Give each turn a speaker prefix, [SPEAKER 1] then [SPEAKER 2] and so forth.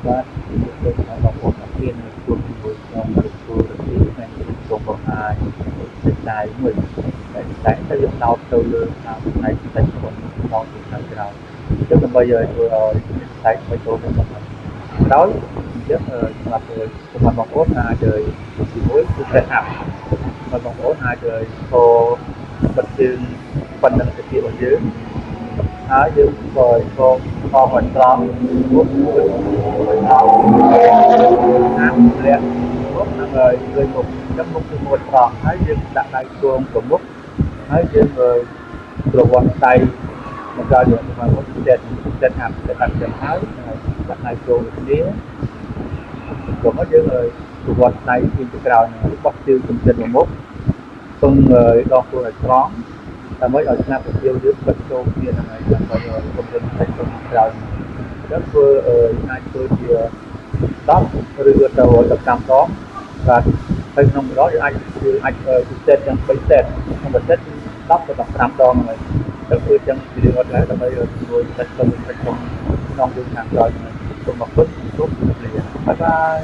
[SPEAKER 1] បាទយើងបងប្អូនទាំងគ្នានៅជួបជាមួយខ្ញុំនៅទូរទស្សន៍ហើយសូមបង្ហាញសេចក្តីមួយតែទៅយើងដោតទៅលើខាងផ្នែកផ្នែកខ្លួនដល់ពីខាងក្រៅគឺដើម្បីឲ្យធ្វើឲ្យផ្នែកមិនចូលទៅក្នុងក្រោយអញ្ចឹងសម្រាប់បងប្អូនអាចជាមួយគឺset up បងប្អូនអាចចូលបិទជើងបណ្ដឹងទៅរបស់យើងហើយយើងក៏ចូលខំឲ្យត្រង់មុខឲ្យត្រង់ណាម្លាក់មុខនឹងឲ្យលើមុខចឹងមុខគឺមួយត្រង់ហើយយើងដាក់ដៃគងប្រមុខហើយយើងប្រវត្តិដៃមកដល់យើងមកមុខset up ចឹងហើយដាក់ដៃគងគ្នាព្រមយើងប្រវត្តិដៃពីក្រោយបោះជើងជំនិតមកមុខពឹងដកខ្លួនឲ្យត្រង់ដើម្បីឲ្យស្នាប់ពទាវយើងបិទចូលគ្នាហ្នឹងហើយដើម្បីឲ្យពង្រឹងសាច់ក្នុងក្រោយចឹងធ្វើអាចធ្វើជា10ឬទៅ15ដងបាទហើយក្នុងម្ដងយើងអាចពិសេសទាំង3សេតក្នុងមួយសេត10ទៅ15ដងហ្នឹងហើយទៅធ្វើចឹងពីរឿងអត់ដែរដើម្បីឲ្យជួយសាច់ក្នុងក្នុងយើងខាងក្រោយហ្នឹងសូមអរគុណសូមជម្រាបលាបាយបាយ